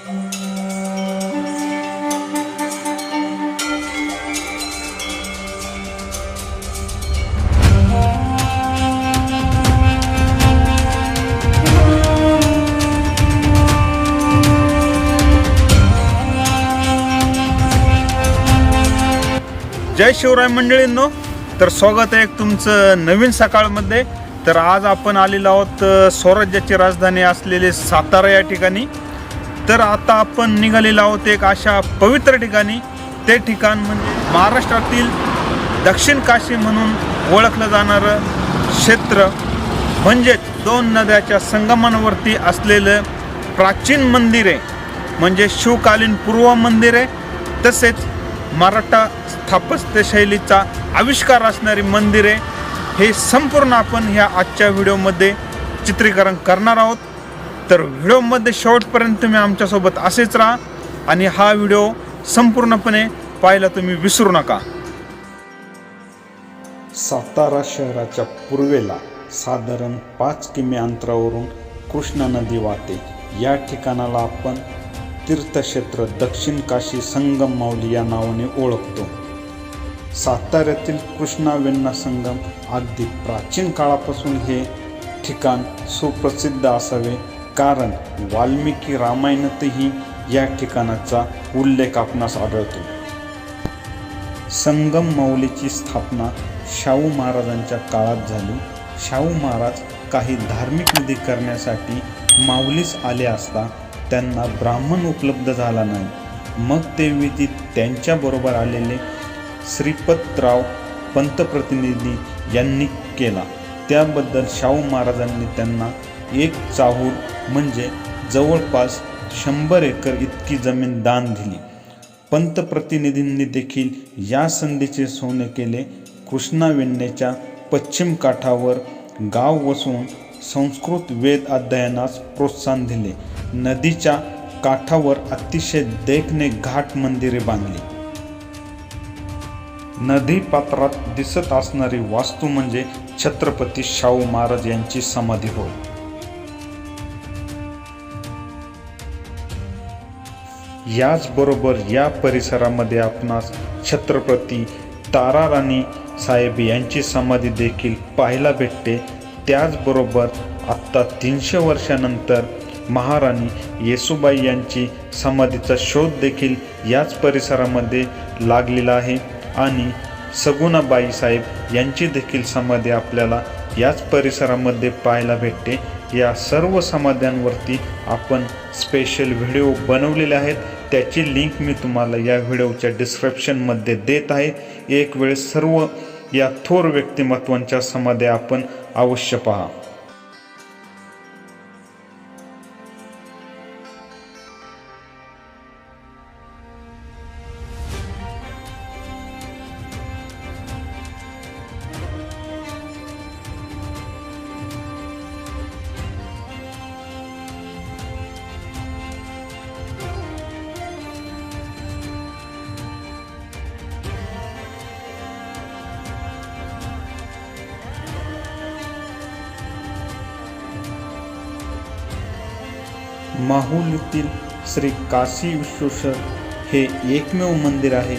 जय शिवराय मंडळींनो, तर स्वागत आहे तुमचं नवीन सकाळमध्ये। तर आज आपण आलेलो आहोत स्वराज्याची राजधानी असलेले सातारा या ठिकाणी। तर आता आपण निघालेलो आहोत एक अशा पवित्र ठिकाणी। ते ठिकाण म्हणजे महाराष्ट्रातील दक्षिण काशी म्हणून ओळखलं जाणारं क्षेत्र, म्हणजेच दोन नद्याच्या संगमावरती असलेलं प्राचीन मंदिर आहे, म्हणजे शिवकालीन पूर्व मंदिर आहे। तसेच मराठा स्थापत्य शैलीचा आविष्कार असणारी मंदिर आहे। हे संपूर्ण आपण ह्या आजच्या व्हिडिओमध्ये चित्रीकरण करणार आहोत। तर व्हिडिओमध्ये शेवटपर्यंत तुम्ही आमच्यासोबत असेच राहा आणि हा व्हिडिओ संपूर्णपणे पाहायला तुम्ही विसरू नका। सातारा शहराच्या पूर्वेला साधारण 5 किमी अंतरावरून कृष्णा नदी वाहते। या ठिकाणाला आपण तीर्थक्षेत्र दक्षिण काशी संगम माऊली या नावाने ओळखतो। साताऱ्यातील कृष्णा वेण्णा संगम अगदी प्राचीन काळापासून हे ठिकाण सुप्रसिद्ध असावे, कारण वाल्मिकी रामायणातही या ठिकाणाचा उल्लेख आपणास आढळतो। संगम माऊलीची स्थापना शाहू महाराजांच्या काळात झाली। शाहू महाराज काही धार्मिक विधी करण्यासाठी माऊलीस आले असता त्यांना ब्राह्मण उपलब्ध झाला नाही। मग ते विधी त्यांच्याबरोबर आलेले श्रीपतराव पंतप्रतिनिधी यांनी केला। त्याबद्दल शाहू महाराजांनी त्यांना एक चाहूल म्हणजे जवळपास 100 एकर इतकी जमीन दान दिली। पंतप्रतिनिधींनी देखील या संधीचे सोने केले। कृष्णा वेण्णेच्या पश्चिम काठावर गाव वसवून संस्कृत वेद अध्ययनास प्रोत्साहन दिले। नदीच्या काठावर अतिशय देखणे घाट मंदिरे बांधली। नदी पात्रात दिसत असणारी वास्तू म्हणजे छत्रपती शाहू महाराज यांची समाधी होय। याचबरोबर या परिसरामध्ये आपणास छत्रपती ताराराणी साहेब यांची समाधी देखील पाहायला भेटते। त्याचबरोबर आत्ता 300 वर्षानंतर महाराणी येसूबाई यांची समाधीचा शोध देखील याच परिसरामध्ये लागलेला आहे आणि सगुणाबाई साहेब यांची देखील समाधी आपल्याला याच परिसरामध्ये पाहायला भेटते। या सर्व समाध्यांवरती आपण स्पेशल व्हिडिओ बनवलेले आहेत, त्याची लिंक मी तुम्हाला या व्हिडिओच्या डिस्क्रिप्शनमध्ये देत आहे। एक वेळ सर्व या थोर व्यक्तिमत्वांच्या समाध्या आपण अवश्य पहा। माहुलीतील श्री काशी विश्वेश्वर हे एकमेव मंदिर आहे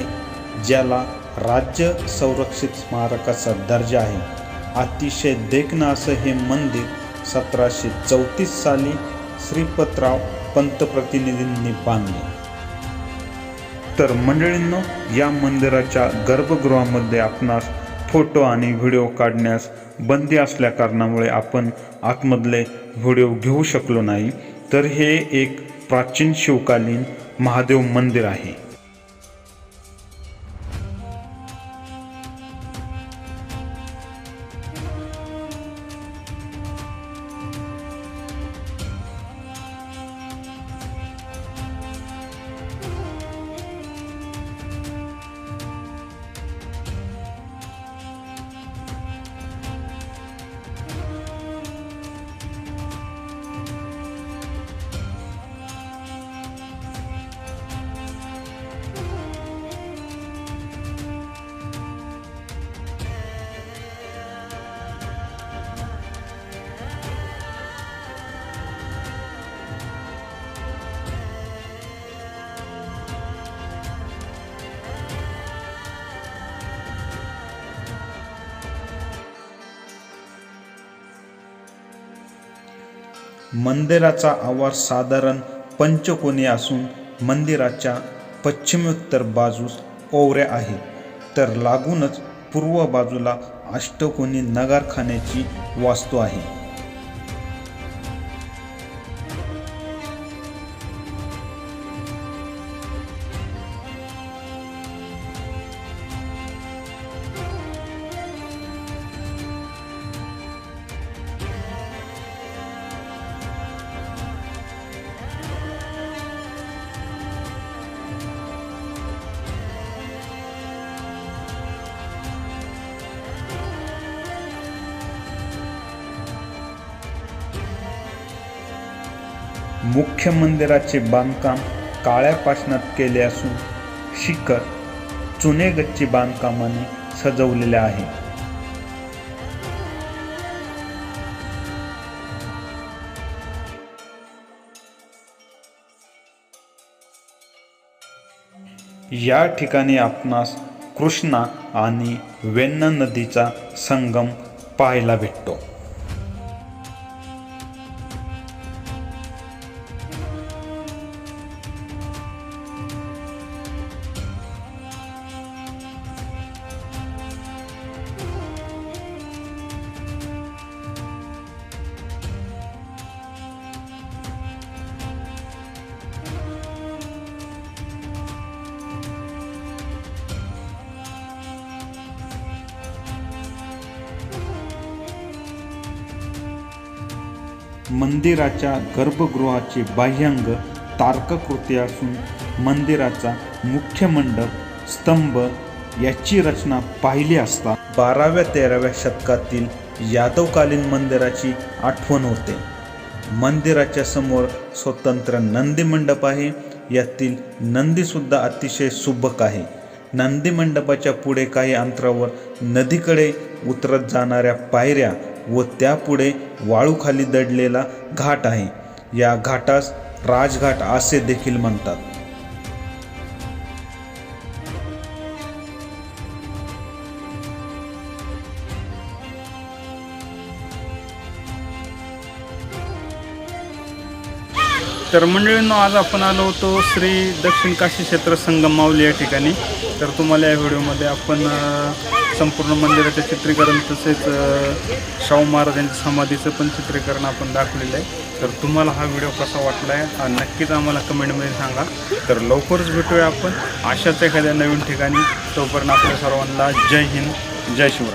ज्याला राज्य संरक्षित स्मारकाचा दर्जा आहे। अतिशय देखणं असं हे मंदिर 1734 साली श्रीपतराव पंतप्रतिनिधींनी बांधले। तर मंडळींनो, या मंदिराच्या गर्भगृहामध्ये आपणास फोटो आणि व्हिडिओ काढण्यास बंदी असल्या कारणामुळे आपण आतमधले व्हिडिओ घेऊ शकलो नाही। तर हे एक प्राचीन शिवकालीन महादेव मंदिर आहे। मंदिराचा आवार साधारण पंचकोनी असून मंदिराच्या पश्चिमोत्तर बाजूस ओवऱ्या आहेत, तर लागूनच पूर्व बाजूला अष्टकोनी नगारखान्याची वास्तू आहे. मुख्य मंदिराचे बांधकाम काळ्या पाषाणात केले असून शिखर चुनेगच्ची बांधकामाने सजवलेले आहे. या ठिकाणी आपणास कृष्णा आणि वेण्णा नदीचा संगम पाहायला भेटतो. मंदिराच्या गर्भगृहाचे बाह्यांग तारकाकृती असून मंदिराचा मुख्य मंडप स्तंभ याची रचना पाहिली असता 12व्या-13व्या शतकातील यादवकालीन मंदिराची आठवण होते. मंदिराच्या समोर स्वतंत्र नंदी मंडप आहे. यातील नंदीसुद्धा अतिशय सुबक आहे. नंदी मंडपाच्या पुढे काही अंतरावर नदीकडे उतरत जाणाऱ्या पायऱ्या व त्यापुढे वाळूखाली दडलेला घाट आहे. या घाटास राजघाट असे देखील म्हणतात. तर मंडळींनो, आज आपण आलो होतो श्री दक्षिण काशी क्षेत्र संगम माऊली या ठिकाणी. तर तुम्हाला या व्हिडिओमध्ये आपण संपूर्ण मंदिराचे चित्रीकरण तसेच शाहू महाराजांच्या समाधीचं पण चित्रीकरण आपण दाखवलेलं आहे. तर तुम्हाला हा व्हिडिओ कसा वाटला आहे नक्कीच आम्हाला कमेंटमध्ये सांगा. तर लवकरच भेटूया आपण अशाच एखाद्या नवीन ठिकाणी. तोपर्यंत आपल्या सर्वांना जय हिंद, जय शिवराय.